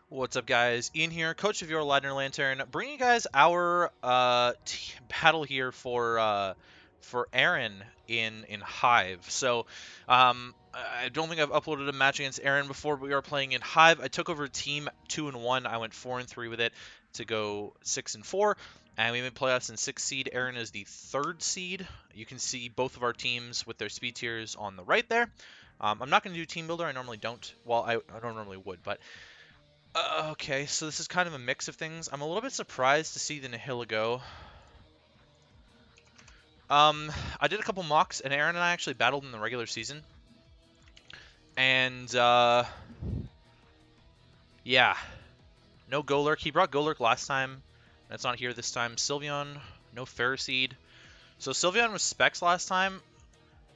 What's up, guys? Ian here, coach of your Ladner Lanturn, bringing you guys our battle here for Aaron in Hive. So, I don't think I've uploaded a match against Aaron before, but we are playing in Hive. I took over team 2-1. I went 4-3 with it to go 6-4, and we made playoffs in 6th seed. Aaron is the 3rd seed. You can see both of our teams with their speed tiers on the right there. I'm not going to do team builder. I normally don't. Well, I don't normally would, but. Okay, so this is kind of a mix of things. I'm a little bit surprised to see the Nihila go. I did a couple mocks, and Aaron and I actually battled in the regular season. And, yeah. No Golurk. He brought Golurk last time. That's not here this time. Sylveon, no Ferroseed. So Sylveon was Specs last time.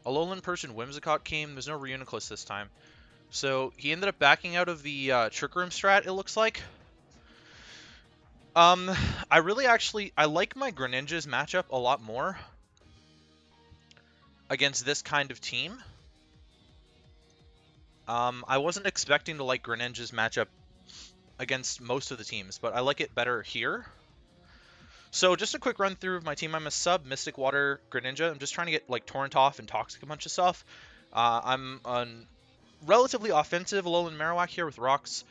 Alolan Persian Whimsicott came. There's no Reuniclus this time. So he ended up backing out of the Trick Room strat, it looks like. I like my Greninja's matchup a lot more against this kind of team. I wasn't expecting to like Greninja's matchup against most of the teams, but I like it better here. So just a quick run through of my team. I'm a sub Mystic Water Greninja. I'm just trying to get like Torrent off and Toxic a bunch of stuff. I'm a relatively offensive Alolan Marowak here with rocks.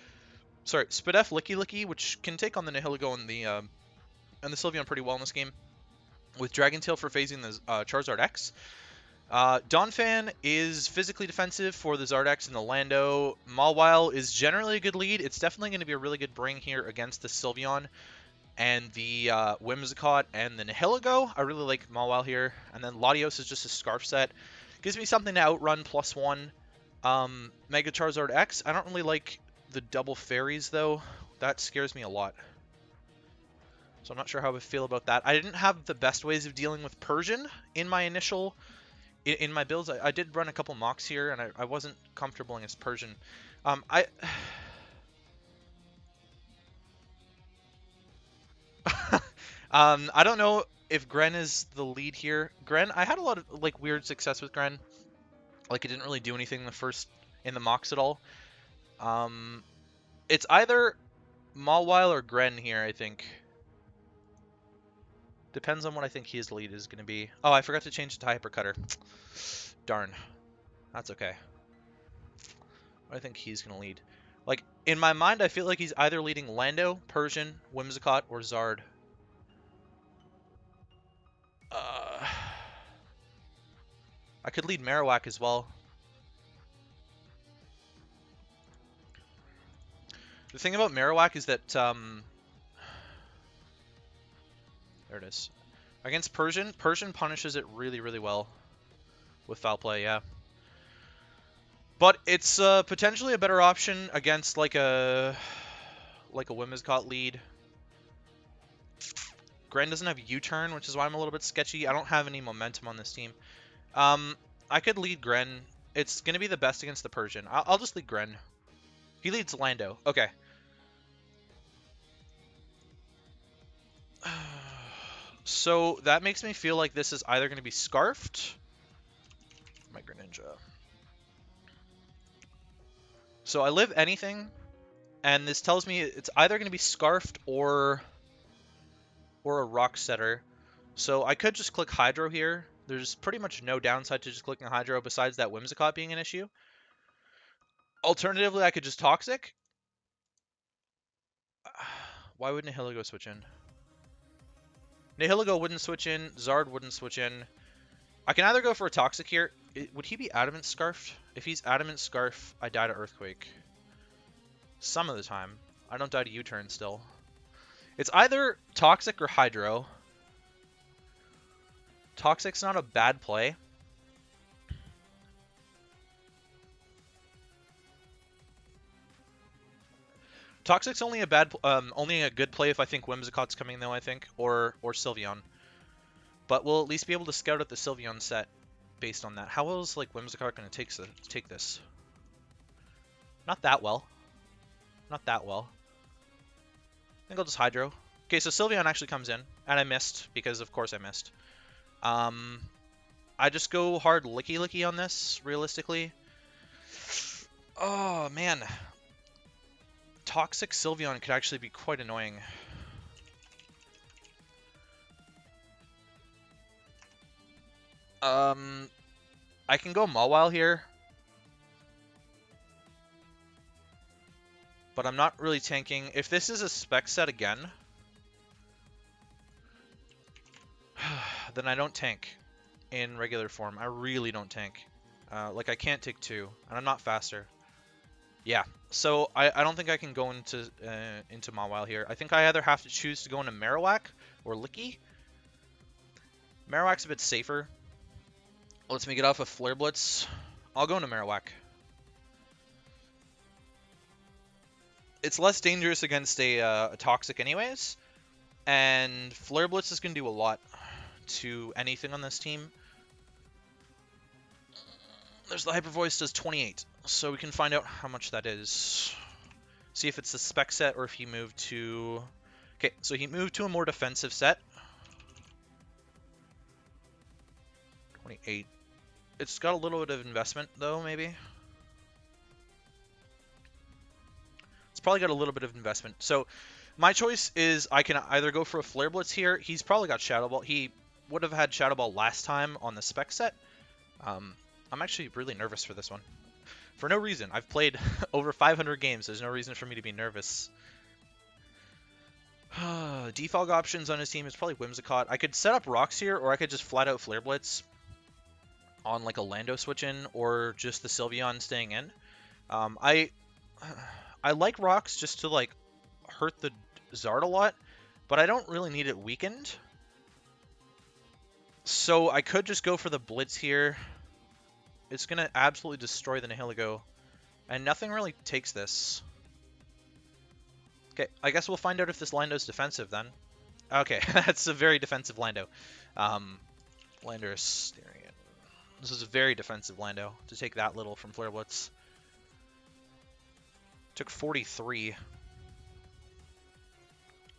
Sorry, Spadef Licky Licky, which can take on the Nihilego and the Sylveon pretty well in this game. With Dragon Tail for phasing the Charizard X. Donphan is physically defensive for the Zardex and the Lando. Mawile is generally a good lead. It's definitely going to be a really good bring here against the Sylveon and the Whimsicott and the Nihilego. I really like Mawile here. And then Latios is just a Scarf set. Gives me something to outrun +1 Mega Charizard X. I don't really like the double fairies, though. That scares me a lot. So I'm not sure how I feel about that. I didn't have the best ways of dealing with Persian in my initial... In my builds. I did run a couple mocks here, and I wasn't comfortable against Persian. I don't know if Gren is the lead here. Gren, I had a lot of like weird success with Gren. Like it didn't really do anything in the mocks at all. It's either Mawile or Gren here, I think. Depends on what I think his lead is going to be. Oh, I forgot to change it to Hypercutter. Darn. That's okay. I think he's going to lead. Like, in my mind, I feel like he's either leading Lando, Persian, Whimsicott, or Zard. I could lead Marowak as well. The thing about Marowak is that, there it is. Against Persian, Persian punishes it really, really well with foul play, yeah. But it's potentially a better option against like a Whimsicott lead. Gren doesn't have U-turn, which is why I'm a little bit sketchy. I don't have any momentum on this team. I could lead Gren. It's going to be the best against the Persian. I'll just lead Gren. He leads Lando. Okay. So that makes me feel like this is either going to be Scarfed. My Greninja. So I live anything, and this tells me it's either going to be Scarfed or a Rock Setter. So I could just click Hydro here. There's pretty much no downside to just clicking Hydro besides that Whimsicott being an issue. Alternatively, I could just Toxic. Why would Nihilego switch in? Nihilego wouldn't switch in. Zard wouldn't switch in. I can either go for a Toxic here. Would he be Adamant Scarfed? If he's Adamant Scarf, I die to Earthquake. Some of the time. I don't die to U-turn still. It's either Toxic or Hydro. Toxic's not a bad play. Toxic's only a good play if I think Whimsicott's coming though, I think, or Sylveon. But we'll at least be able to scout out the Sylveon set based on that. How well is like Whimsicott going to take this? Not that well. Not that well. I think I'll just Hydro. Okay, so Sylveon actually comes in, and I missed because of course I missed. I just go hard Licky Licky on this, realistically. Oh man. Toxic Sylveon could actually be quite annoying. I can go Mawile here. But I'm not really tanking. If this is a spec set again, then I don't tank in regular form. I really don't tank. Like, I can't take 2, and I'm not faster. Yeah, so I don't think I can go into Mawile here. I think I either have to choose to go into Marowak or Licky. Marowak's a bit safer. Lets me get off a Flare Blitz. I'll go into Marowak. It's less dangerous against a Toxic anyways, and Flare Blitz is going to do a lot to anything on this team. There's the Hyper Voice, does 28, so we can find out how much that is. See if it's the spec set or if he moved to... Okay, so he moved to a more defensive set. 28. It's got a little bit of investment, though, maybe. It's probably got a little bit of investment. So my choice is I can either go for a Flare Blitz here. He's probably got Shadow Ball. He would have had Shadow Ball last time on the spec set. I'm actually really nervous for this one. For no reason. I've played over 500 games. There's no reason for me to be nervous. Defog options on his team is probably Whimsicott. I could set up rocks here, or I could just flat out Flare Blitz on like a Lando switch in, or just the Sylveon staying in. I like rocks just to like hurt the Zard a lot, but I don't really need it weakened. So I could just go for the Blitz here. It's going to absolutely destroy the Nihilego, and nothing really takes this. Okay, I guess we'll find out if this Lando's defensive then. Okay, that's a very defensive Lando. Landorus-Therian. This is a very defensive Lando to take that little from Flare Blitz. Took 43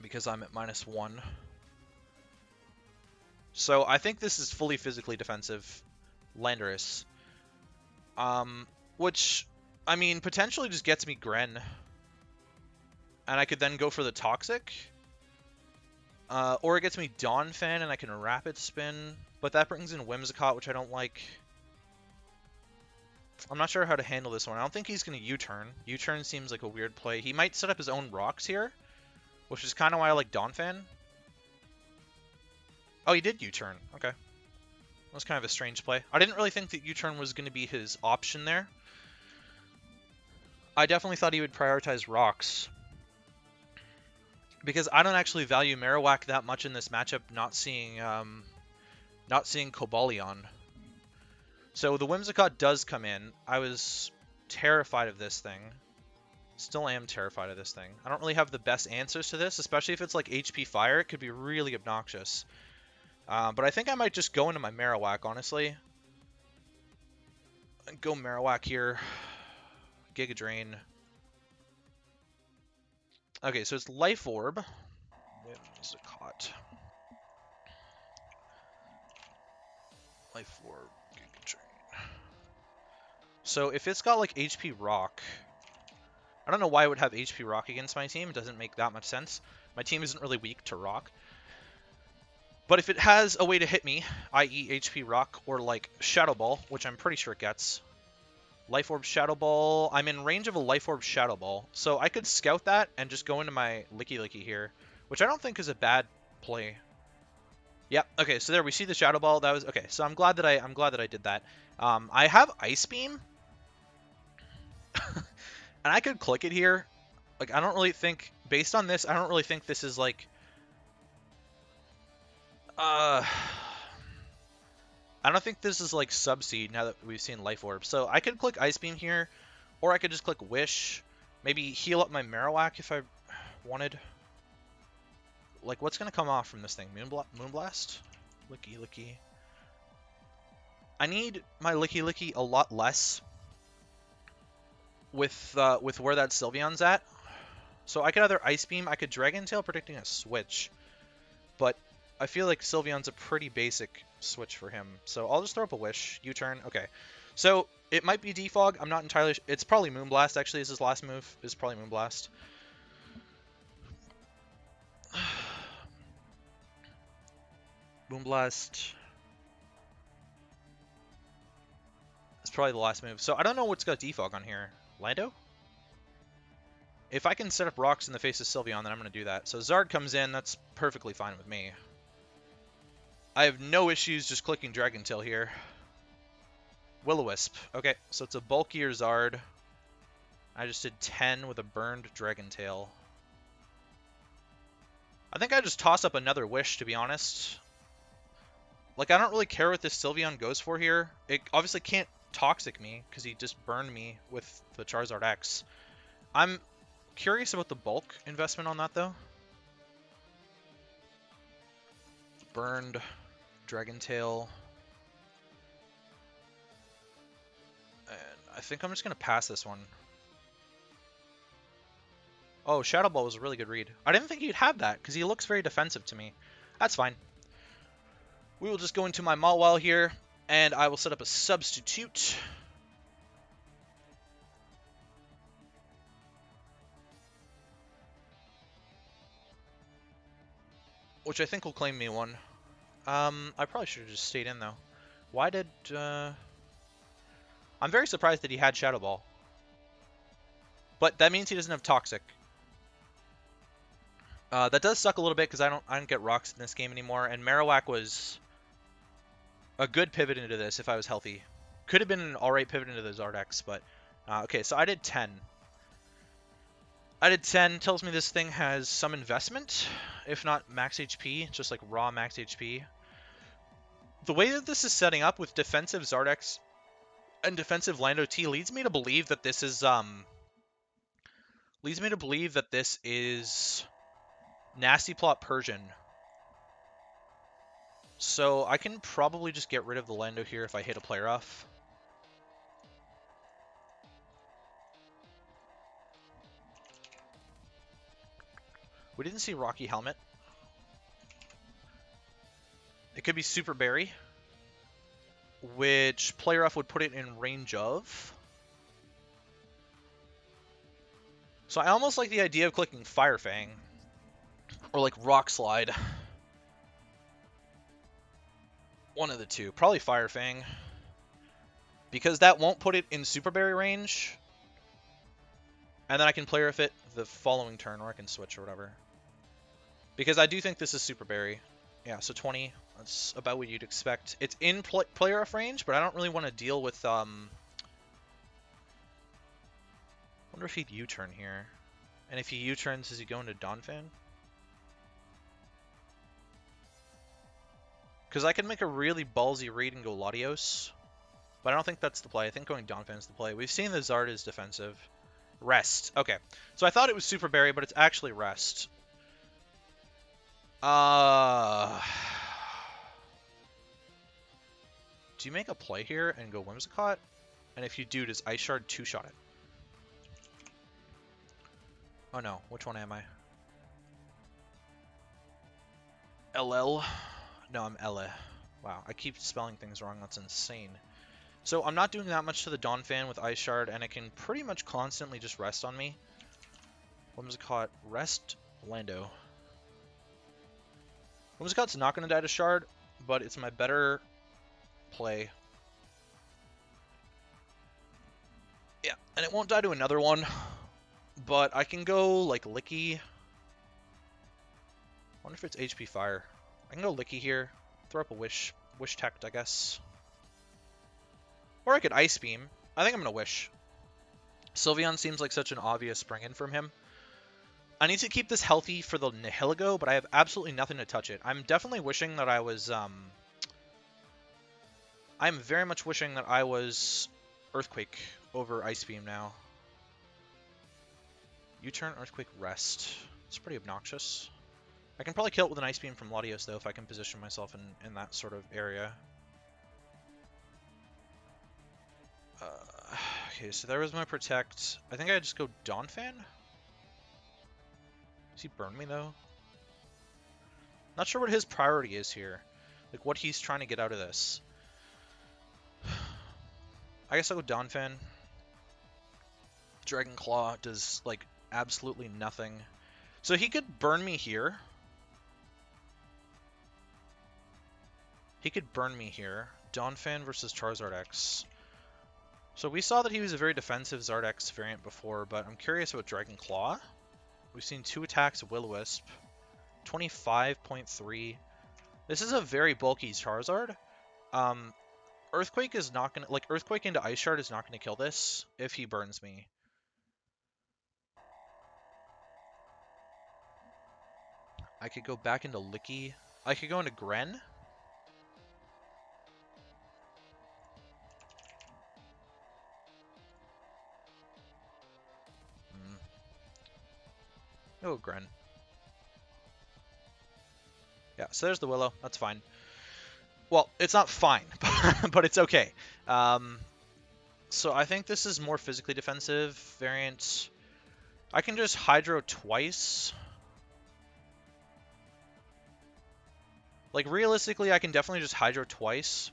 because I'm at -1. So I think this is fully physically defensive Landorus. Which, I mean, potentially just gets me Gren. And I could then go for the Toxic. Or it gets me Donphan and I can Rapid Spin. But that brings in Whimsicott, which I don't like. I'm not sure how to handle this one. I don't think he's going to U-turn. U-turn seems like a weird play. He might set up his own rocks here, which is kind of why I like Donphan. Oh, he did U-turn. Okay. That was kind of a strange play. I didn't really think that U-turn was going to be his option there. I definitely thought he would prioritize rocks, because I don't actually value Marowak that much in this matchup, not seeing Cobalion. So the Whimsicott does come in. I was terrified of this thing. Still am terrified of this thing. I don't really have the best answers to this, especially if it's like HP Fire. It could be really obnoxious. But I think I might just go into my Marowak, honestly. Go Marowak here. Giga Drain. Okay, so it's Life Orb. Whimsicott. Life Orb. Giga Drain. So if it's got like HP Rock, I don't know why I would have HP Rock against my team. It doesn't make that much sense. My team isn't really weak to Rock. But if it has a way to hit me, i.e. HP Rock or like Shadow Ball, which I'm pretty sure it gets. Life Orb Shadow Ball. I'm in range of a Life Orb Shadow Ball. So I could scout that and just go into my Licky here, which I don't think is a bad play. Yep. Okay, so there we see the Shadow Ball. That was okay. So I'm glad that I did that. I have Ice Beam. And I could click it here. Like, I don't really think, based on this, I don't really think this is like I don't think this is like Subseed now that we've seen Life Orb. So I could click Ice Beam here, or I could just click Wish. Maybe heal up my Marowak if I wanted. Like, what's going to come off from this thing? Moonblast? Licky. I need my Licky a lot less with where that Sylveon's at. So I could either Ice Beam, I could Dragon Tail predicting a switch. But I feel like Sylveon's a pretty basic switch for him. So I'll just throw up a Wish. U-turn. Okay. So it might be Defog. I'm not entirely sure. It's probably Moonblast, actually, is his last move. Is probably Moonblast. Moonblast. It's probably the last move. So I don't know what's got defog on here. Lando? If I can set up rocks in the face of Sylveon, then I'm going to do that. So Zard comes in. That's perfectly fine with me. I have no issues just clicking Dragon Tail here. Will-O-Wisp. Okay, so it's a bulkier Zard. I just did 10 with a burned Dragon Tail. I think I just toss up another Wish, to be honest. Like, I don't really care what this Sylveon goes for here. It obviously can't Toxic me, because he just burned me with the Charizard X. I'm curious about the bulk investment on that, though. Burned Dragon Tail. And I think I'm just going to pass this one. Oh, Shadow Ball was a really good read. I didn't think he'd have that, because he looks very defensive to me. That's fine. We will just go into my Mawile here, and I will set up a substitute. Which I think will claim me one. I probably should have just stayed in, though. Why did... I'm very surprised that he had Shadow Ball. But that means he doesn't have Toxic. That does suck a little bit, because I don't get rocks in this game anymore, and Marowak was a good pivot into this if I was healthy. Could have been an alright pivot into the Zardex, but... okay, so I did 10. I did 10, tells me this thing has some investment, if not max HP, just like raw max HP. The way that this is setting up with defensive Zardex and defensive Lando T leads me to believe that this is Nasty Plot Persian. So I can probably just get rid of the Lando here if I hit a player off. We didn't see Rocky Helmet. It could be Super Berry, which player off would put it in range of. So I almost like the idea of clicking Fire Fang. Or like Rock Slide. One of the two. Probably Fire Fang. Because that won't put it in Super Berry range. And then I can player off it the following turn, or I can switch or whatever. Because I do think this is Super Berry. Yeah, so 20. That's about what you'd expect. It's in player off range, but I don't really want to deal with... I wonder if he'd U-turn here. And if he U-turns, does he go into Donphan? Because I can make a really ballsy read and go Latios. But I don't think that's the play. I think going Donphan's the play. We've seen the Zard is defensive. Rest. Okay. So I thought it was Super Berry, but it's actually Rest. Do you make a play here and go Whimsicott? And if you do, does Ice Shard two-shot it? Oh no, which one am I? LL? No, I'm Ella. Wow, I keep spelling things wrong, that's insane. So I'm not doing that much to the Donphan with Ice Shard, and it can pretty much constantly just rest on me. Whimsicott, rest, Lando. Whimsicott's not going to die to Shard, but it's my better play. Yeah, and it won't die to another one, but I can go, like, Licky. I wonder if it's HP Fire. I can go Licky here, throw up a Wish Tect, I guess. Or I could Ice Beam. I think I'm going to Wish. Sylveon seems like such an obvious spring-in from him. I need to keep this healthy for the Nihilego, but I have absolutely nothing to touch it. I'm definitely wishing that I was, I'm very much wishing that I was Earthquake over Ice Beam now. U-turn, Earthquake, Rest. It's pretty obnoxious. I can probably kill it with an Ice Beam from Latios, though, if I can position myself in that sort of area. Okay, so there was my Protect. I think I just go Donphan? Does he burn me, though? Not sure what his priority is here. Like, what he's trying to get out of this. I guess I'll go Donphan. Dragon Claw does, like, absolutely nothing. So he could burn me here. He could burn me here. Donphan versus Charizard X. So we saw that he was a very defensive Zard X variant before, but I'm curious about Dragon Claw. We've seen 2 attacks of Will-O-Wisp. 25.3. This is a very bulky Charizard. Earthquake is not gonna, like, Earthquake into Ice Shard is not gonna kill this if he burns me. I could go back into Licky. I could go into Gren. Oh, Gren. Yeah, so there's the Willow. That's fine. Well, it's not fine, but it's okay. So I think this is more physically defensive variant. I can just Hydro twice. Like, realistically, I can definitely just Hydro twice.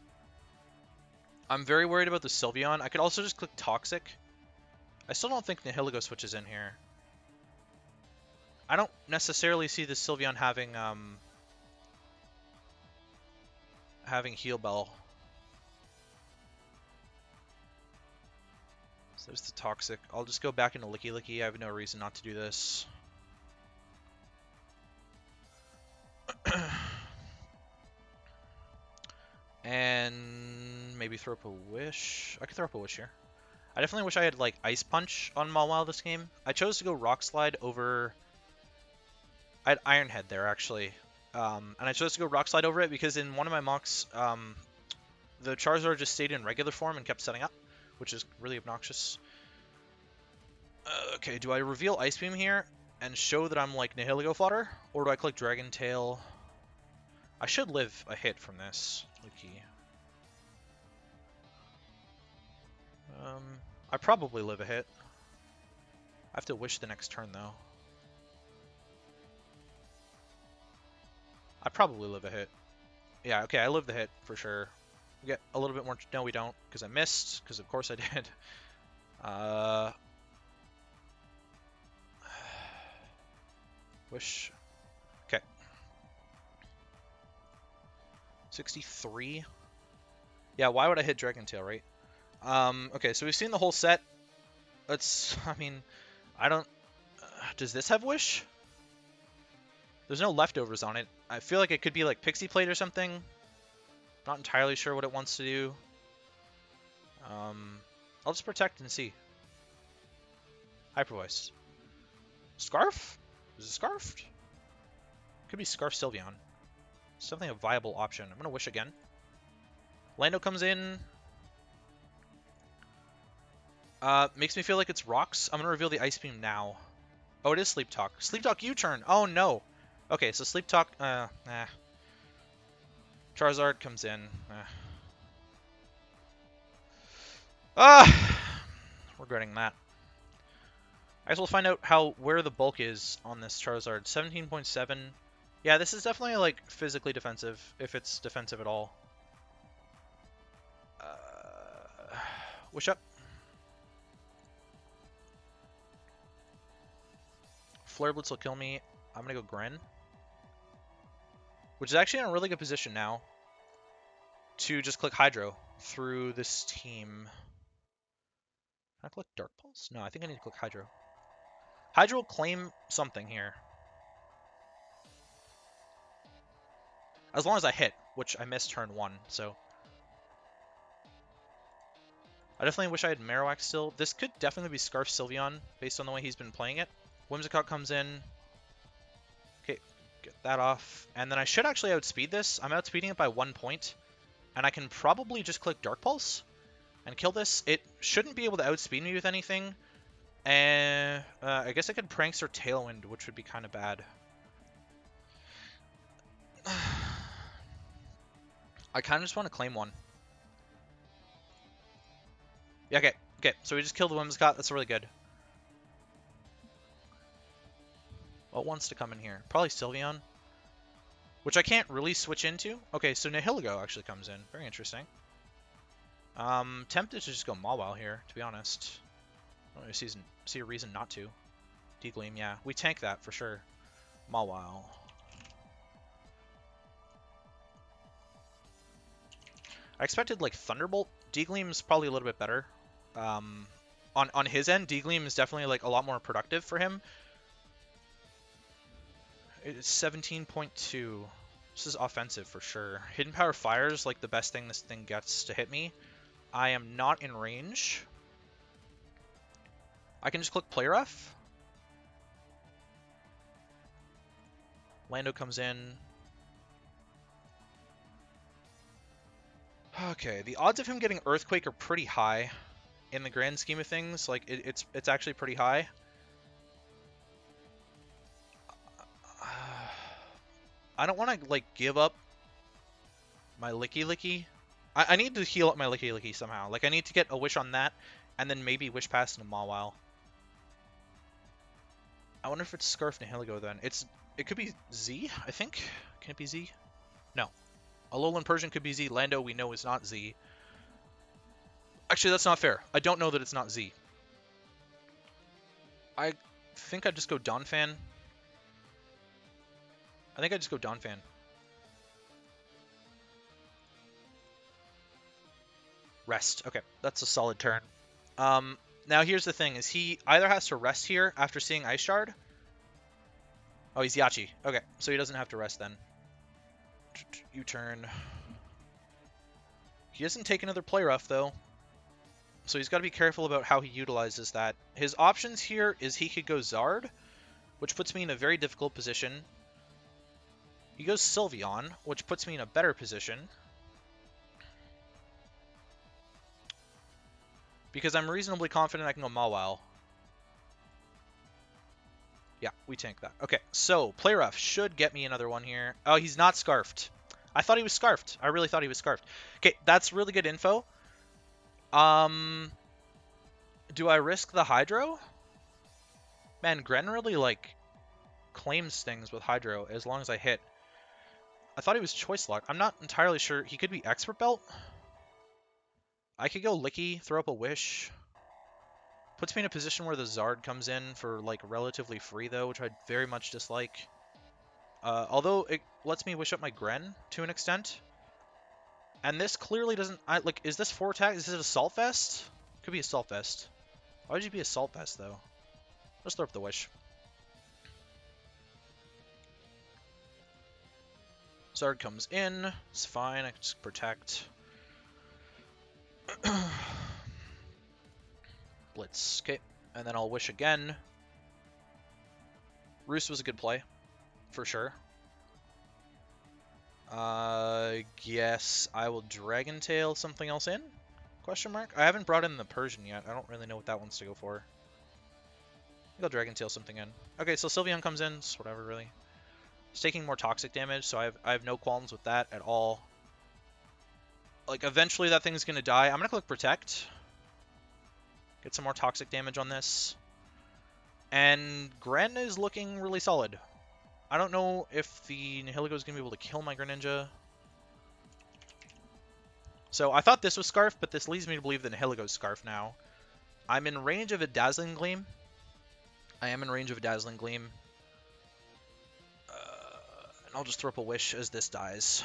I'm very worried about the Sylveon. I could also just click Toxic. I still don't think Nihilego switches in here. I don't necessarily see the Sylveon having Heal Bell. So there's the Toxic. I'll just go back into Licky Licky. I have no reason not to do this. And maybe throw up a Wish. I could throw up a Wish here. I definitely wish I had, like, Ice Punch on Mawile this game. I chose to go Rock Slide over... I had Iron Head there, actually. And I chose to go Rock Slide over it because in one of my mocks, the Charizard just stayed in regular form and kept setting up, which is really obnoxious. Okay, do I reveal Ice Beam here and show that I'm, like, Nihilego fodder? Or do I click Dragon Tail? I should live a hit from this. Licky. I probably live a hit. I have to wish the next turn, though. I probably live a hit. Yeah, okay, I live the hit, for sure. We get a little bit more... No, we don't, because I missed, because of course I did. Wish. Okay. 63. Yeah, why would I hit Dragon Tail, right? Okay, so we've seen the whole set. Let's... I mean, I don't... does this have Wish? There's no leftovers on it. I feel like it could be like Pixie Plate or something. Not entirely sure what it wants to do. I'll just protect and see. Hyper Voice. Scarf? Is it Scarfed? Could be Scarf Sylveon. It's definitely a viable option. I'm gonna wish again. Lando comes in. Makes me feel like it's rocks. I'm gonna reveal the Ice Beam now. Oh, it is Sleep Talk. Sleep Talk U-turn. Oh no. Okay, so Sleep Talk. Charizard comes in. Regretting that. I guess we'll find out where the bulk is on this Charizard. 17.7. Yeah, this is definitely like physically defensive, if it's defensive at all. Wish up. Flare Blitz will kill me. I'm gonna go Gren. Which is actually in a really good position now to just click Hydro through this team. Can I click Dark Pulse? No, I think I need to click Hydro. Hydro will claim something here. As long as I hit, which I missed turn 1, so. I definitely wish I had Marowak still. This could definitely be Scarf Sylveon, based on the way he's been playing it. Whimsicott comes in. Okay, get that off. And then I should actually outspeed this. I'm outspeeding it by 1 point. And I can probably just click Dark Pulse and kill this. It shouldn't be able to outspeed me with anything. And I guess I could Prankster Tailwind, which would be kind of bad. I kind of just want to claim one. Yeah, okay. Okay, so we just killed the Whimsicott. That's really good. What wants to come in here? Probably Sylveon. Which I can't really switch into. Okay, so Nihilego actually comes in. Very interesting. Tempted to just go Mawile here, to be honest. I don't really see a reason not to. D-Gleam, yeah. We tank that for sure. Mawile. I expected like Thunderbolt. D-Gleam's probably a little bit better. On his end, D-Gleam is definitely like a lot more productive for him. It's 17.2. This is offensive for sure. Hidden Power Fire is like the best thing this thing gets to hit me. I am not in range. I can just click Play Rough. Lando comes in. Okay, the odds of him getting Earthquake are pretty high in the grand scheme of things. Like, it's actually pretty high. I don't want to, like, give up my Licky Licky. I need to heal up my Licky Licky somehow. Like, I need to get a Wish on that, and then maybe Wish Pass in a Mawile. I wonder if it's Scarf Nihilego then. It could be Z, I think. Can it be Z? No. Alolan Persian could be Z. Lando, we know, is not Z. Actually, that's not fair. I don't know that it's not Z. I think I'd just go Donphan. I think I'd just go Donphan. Rest. Okay, that's a solid turn. Now here's the thing, is he either has to rest here after seeing Ice Shard. Oh, he's Yachi. Okay, so he doesn't have to rest then. U-turn. He doesn't take another Play Rough, though. So he's got to be careful about how he utilizes that. His options here is he could go Zard, which puts me in a very difficult position. He goes Sylveon, which puts me in a better position. Because I'm reasonably confident I can go Mawile. Yeah, we tank that. Okay, so Play Rough should get me another one here. Oh, he's not Scarfed. I thought he was Scarfed. I really thought he was Scarfed. Okay, that's really good info. Do I risk the Hydro? Man, Gren really, like, claims things with Hydro as long as I hit. I thought he was Choice Lock. I'm not entirely sure. He could be Expert Belt. I could go Licky, throw up a Wish. Puts me in a position where the Zard comes in for, like, relatively free, though, which I'd very much dislike. Although it lets me wish up my Gren to an extent. And this clearly doesn't... like, is this 4 attack? Is it Assault Vest? Could be Assault Vest. Why would you be Assault Vest, though? Let's throw up the Wish. Zard comes in. It's fine. I can just protect. Blitz. Okay. And then I'll Wish again. Roost was a good play. For sure. Guess I will Dragon Tail something else in? Question mark? I haven't brought in the Persian yet. I don't really know what that one's to go for. I think I'll Dragon Tail something in. Okay, so Sylveon comes in. It's whatever, really. It's taking more toxic damage, so I have no qualms with that at all. Like, eventually that thing's gonna die. I'm gonna click Protect. Get some more toxic damage on this. And Gren is looking really solid. I don't know if the Nihilego is going to be able to kill my Greninja. So I thought this was Scarf, but this leads me to believe that Nihilego is Scarf now. I'm in range of a Dazzling Gleam. I am in range of a Dazzling Gleam. And I'll just throw up a Wish as this dies.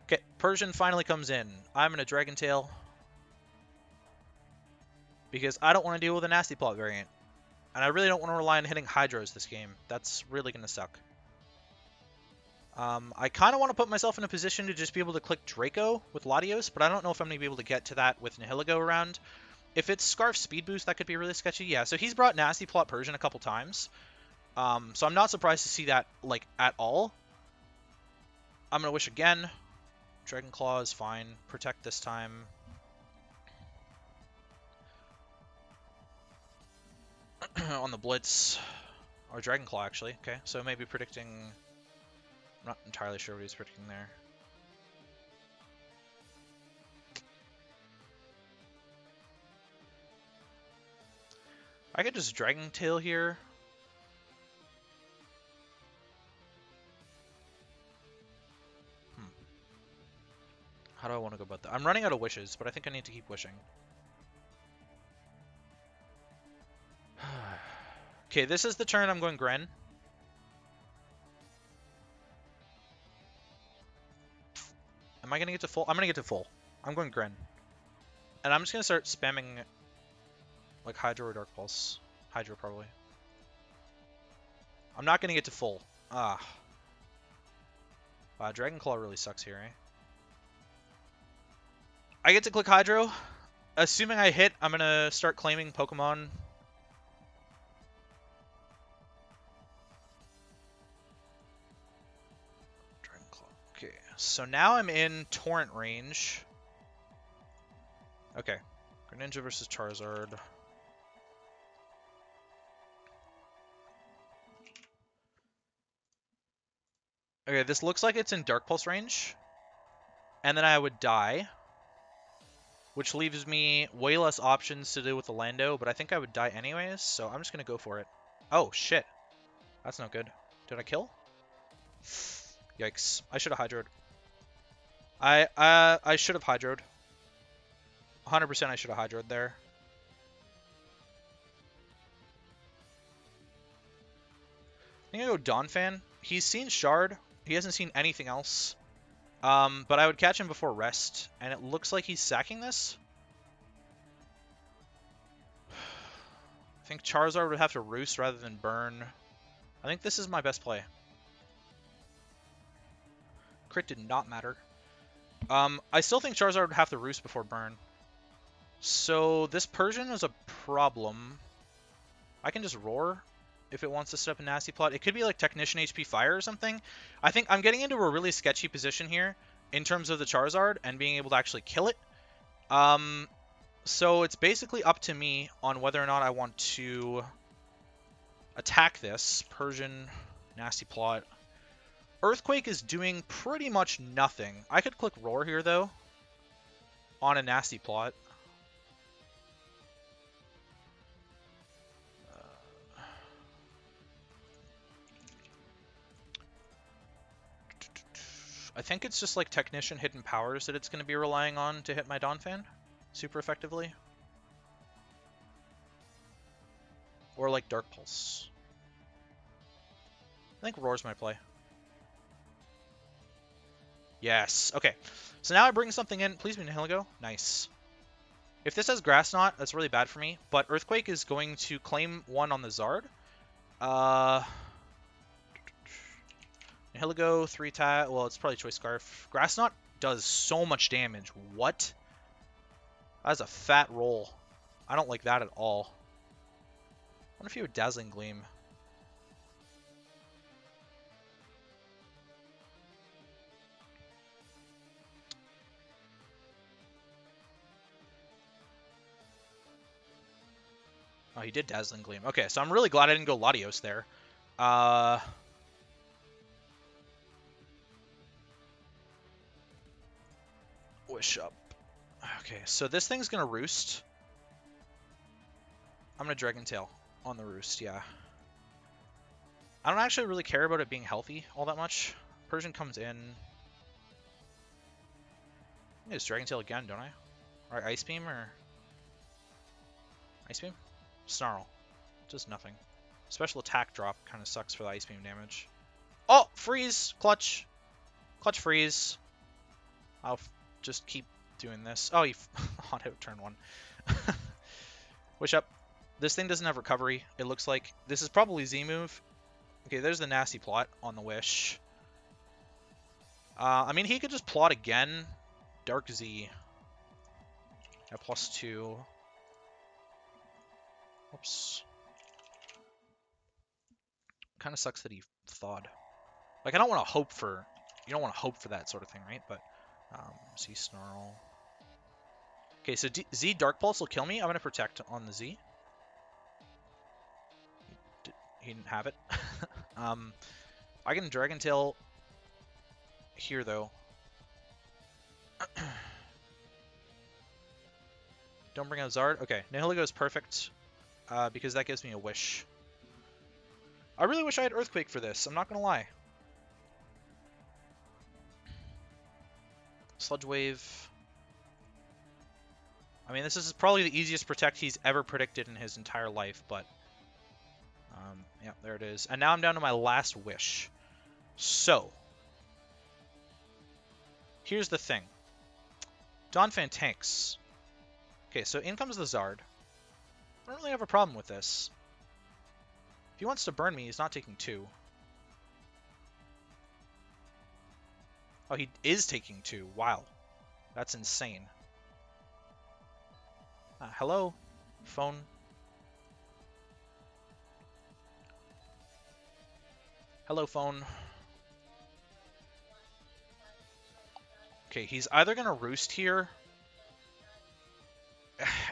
Okay, Persian finally comes in. I'm going to Dragon Tail. Because I don't want to deal with a Nasty Plot variant. And I really don't want to rely on hitting Hydros this game. That's really going to suck. I kind of want to put myself in a position to just be able to click Draco with Latios, but I don't know if I'm going to be able to get to that with Nihilego around. If it's Scarf Speed Boost, that could be really sketchy. Yeah, so he's brought Nasty Plot Persian a couple times. So I'm not surprised to see that, like, at all. I'm going to Wish again. Dragon Claw is fine. Protect this time. On the Blitz, or Dragon Claw, actually. Okay, so maybe predicting... I'm not entirely sure what he's predicting there. I could just Dragon Tail here. How do I want to go about that? I'm running out of wishes, but I think I need to keep wishing. Okay, this is the turn I'm going Gren. Am I going to get to full? I'm going to get to full. I'm going Gren. And I'm just going to start spamming like Hydro or Dark Pulse. Hydro, probably. I'm not going to get to full. Ah. Wow, Dragon Claw really sucks here, eh? I get to click Hydro. Assuming I hit, I'm going to start claiming Pokemon. Dragon Claw. Okay, so now I'm in Torrent range. Okay. Greninja versus Charizard. Okay, this looks like it's in Dark Pulse range. And then I would die. Which leaves me way less options to do with the Lando, but I think I would die anyways, so I'm just going to go for it. Oh, shit. That's not good. Did I kill? Yikes. I should have Hydroed. I should have Hydroed. 100% I should have Hydroed there. I think I go Donphan. He's seen Shard. He hasn't seen anything else. But I would catch him before rest, and it looks like he's sacking this. I think Charizard would have to Roost rather than Burn. I think this is my best play. Crit did not matter. I still think Charizard would have to Roost before Burn. So this Persian is a problem. I can just Roar if it wants to set up a nasty plot. It could be like Technician HP Fire or something. I think I'm getting into a really sketchy position here in terms of the Charizard and being able to actually kill it. So it's basically up to me on whether or not I want to attack this. Persian, nasty plot. Earthquake is doing pretty much nothing. I could click Roar here, though, on a nasty plot. I think it's just like Technician Hidden Powers that it's going to be relying on to hit my Donphan super effectively. Or like Dark Pulse. I think Roar's my play. Yes. Okay. So now I bring something in. Please be Nihilego. Nice. If this has Grass Knot, that's really bad for me. But Earthquake is going to claim one on the Zard. Nihilego, 3-tap. Well, it's probably Choice Scarf. Grass Knot does so much damage. What? That's a fat roll. I don't like that at all. I wonder if you would Dazzling Gleam. Oh, he did Dazzling Gleam. Okay, so I'm really glad I didn't go Latios there. Wish up. Okay, so this thing's gonna Roost. I'm gonna Dragon Tail on the Roost, yeah. I don't actually really care about it being healthy all that much. Persian comes in. I just Dragon Tail again, don't I? Or Ice Beam, or... Ice Beam? Snarl. Just nothing. Special attack drop kind of sucks for the Ice Beam damage. Oh! Freeze! Clutch! Clutch freeze. I'll just keep doing this. Oh, he auto turn one. Wish up. This thing doesn't have recovery, it looks like. This is probably Z move. Okay, there's the nasty plot on the Wish. I mean, he could just plot again. Dark Z. At +2. Oops. Kind of sucks that he thawed. Like, I don't want to hope for... You don't want to hope for that sort of thing, right? But, Z Snarl. Okay, so Z Dark Pulse will kill me. I'm going to Protect on the Z. He didn't have it. I can Dragon Tail here, though. Don't bring out Zard. Okay, Nihilego is perfect because that gives me a Wish. I really wish I had Earthquake for this. I'm not going to lie. Sludge Wave. I mean, this is probably the easiest Protect he's ever predicted in his entire life, but... yeah, there it is. And now I'm down to my last Wish. So... here's the thing. Donphan tanks. Okay, so in comes the Zard. I don't really have a problem with this. If he wants to burn me, he's not taking 2. Oh, he is taking 2. Wow. That's insane. Hello? Phone? Hello, phone. Okay, he's either going to roost here.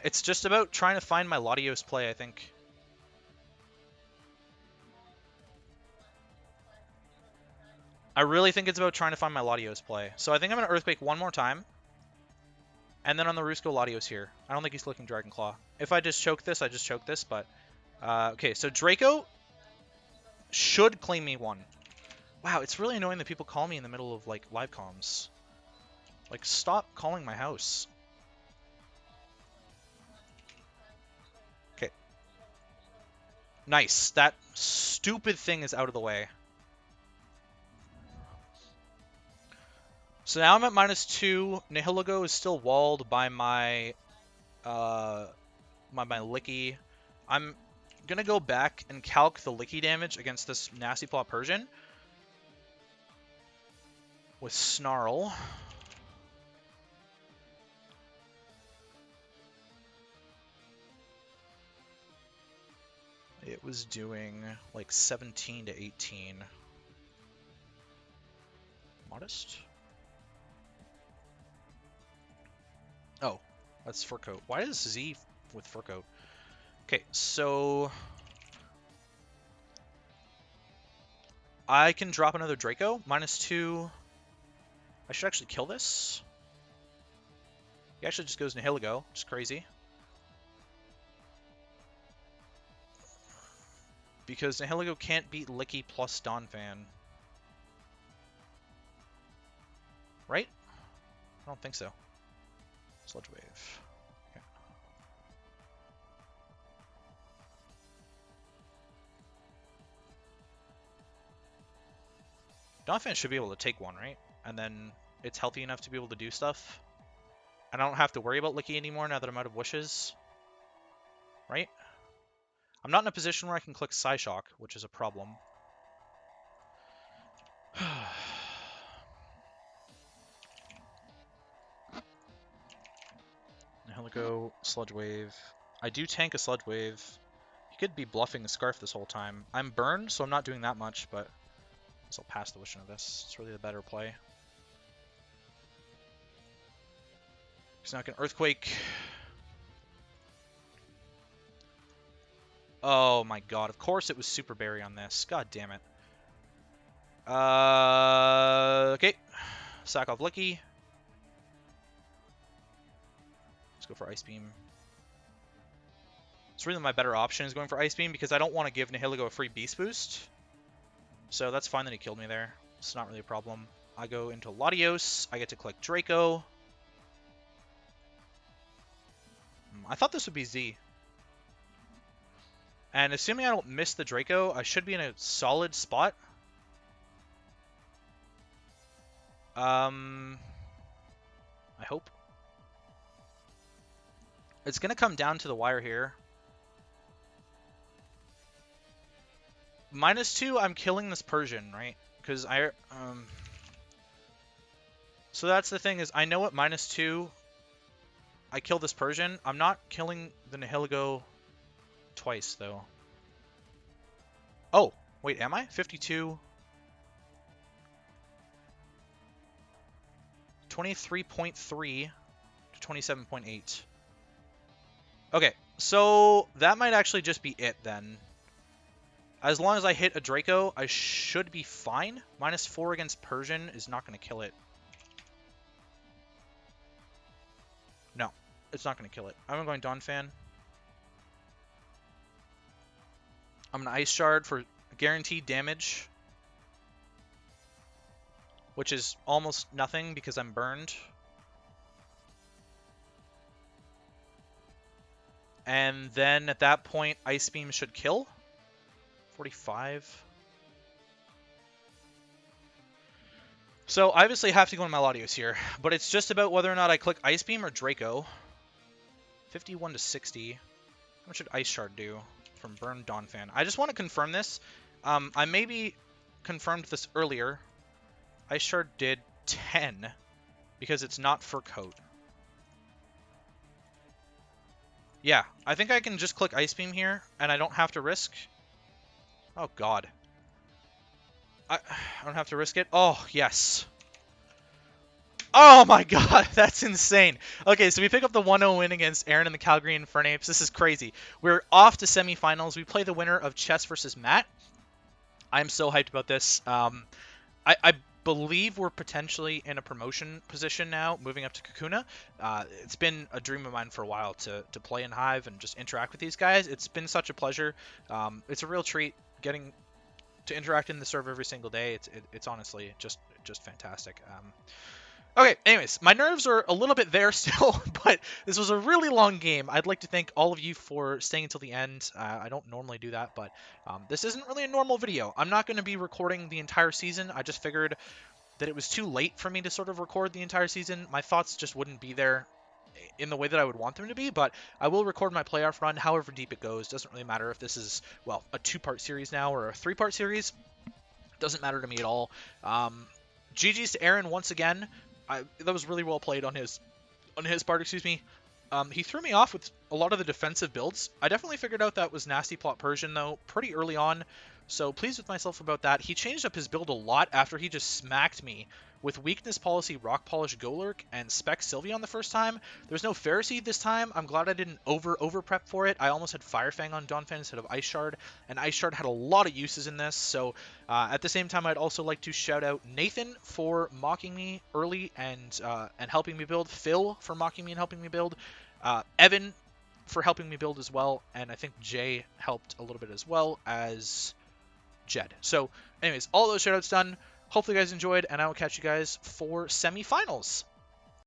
It's just about trying to find my Latios play, I think. I really think it's about trying to find my Latios play. So I think I'm going to Earthquake one more time. And then on the roost go Latios here. I don't think he's clicking Dragon Claw. If I just choke this, I just choke this, but... okay, so Draco should claim me 1. Wow, it's really annoying that people call me in the middle of, like, live comms. Like, stop calling my house. Okay. Nice. That stupid thing is out of the way. So now I'm at -2. Nihilego is still walled by my my Licky. I'm gonna go back and calc the Licky damage against this nasty plot Persian with Snarl. It was doing like 17 to 18. Modest? Oh, that's Fur Coat. Why is Z with Fur Coat? Okay, so I can drop another Draco. -2. I should actually kill this. He actually just goes Nihilego, which is crazy. Because Nihilego can't beat Licky plus Donphan. Right? I don't think so. Sludge Wave. Okay. Donphan should be able to take 1, right? And then it's healthy enough to be able to do stuff. And I don't have to worry about Licky anymore now that I'm out of wishes. Right? I'm not in a position where I can click Psyshock, which is a problem. Nihilego, Sludge Wave. I do tank a Sludge Wave. He could be bluffing a Scarf this whole time. I'm burned, so I'm not doing that much, but I guess I'll pass the Wish into this. It's really the better play. He's not going to Earthquake. Oh my god, of course it was Super Berry on this. God damn it. Okay. Sack off Licky. Let's go for Ice Beam. It's really my better option is going for Ice Beam because I don't want to give Nihilego a free Beast Boost. So that's fine that he killed me there. It's not really a problem. I go into Latios. I get to click Draco. I thought this would be Z. And assuming I don't miss the Draco, I should be in a solid spot. I hope. It's going to come down to the wire here. -2, I'm killing this Persian, right? Because so that's the thing is, I know at -2, I kill this Persian. I'm not killing the Nihilego twice, though. Oh, wait, am I? 52... 23.3 to 27.8. Okay, so that might actually just be it then. As long as I hit a Draco, I should be fine. -4 against Persian is not going to kill it. No, it's not going to kill it. I'm going Donphan. I'm going to Ice Shard for guaranteed damage. Which is almost nothing because I'm burned. And then at that point, Ice Beam should kill. 45. So I obviously have to go into my Latios here, but it's just about whether or not I click Ice Beam or Draco. 51 to 60. How much should Ice Shard do from Burn Donphan? I just want to confirm this. I maybe confirmed this earlier. Ice Shard did 10 because it's not Fur Coat. Yeah, I think I can just click Ice Beam here and I don't have to risk. Oh god. I don't have to risk it. Oh, yes. Oh my god, that's insane. Okay, so we pick up the 1-0 win against Aaron and the Calgary Infernapes. This is crazy. We're off to semifinals. We play the winner of Chess versus Matt. I'm so hyped about this. I believe we're potentially in a promotion position now, moving up to Kakuna. It's been a dream of mine for a while to play in Hive and just interact with these guys. It's been such a pleasure. It's a real treat getting to interact in the server every single day. It's honestly just fantastic. Okay, anyways, my nerves are a little bit there still, but this was a really long game. I'd like to thank all of you for staying until the end. I don't normally do that, but this isn't really a normal video. I'm not going to be recording the entire season. I just figured that it was too late for me to sort of record the entire season. My thoughts just wouldn't be there in the way that I would want them to be, but I will record my playoff run however deep it goes. Doesn't really matter if this is, well, a 2-part series now or a 3-part series. Doesn't matter to me at all. GG's to Aaron once again. That was really well played on his part, excuse me. He threw me off with a lot of the defensive builds. I definitely figured out that was Nasty Plot Persian, though, pretty early on, so pleased with myself about that. He changed up his build a lot after he just smacked me with Weakness Policy, Rock Polish Golurk, and Spec Sylveon the first time. There's no Pharisee this time. I'm glad I didn't over prep for it. I almost had Fire Fang on Donphan instead of Ice Shard, and Ice Shard had a lot of uses in this, so at the same time, I'd also like to shout out Nathan for mocking me early and helping me build, Phil for mocking me and helping me build, Evan for helping me build as well, and I think Jay helped a little bit as well as Jed. So anyways, all those shoutouts done. Hopefully you guys enjoyed, and I will catch you guys for semifinals.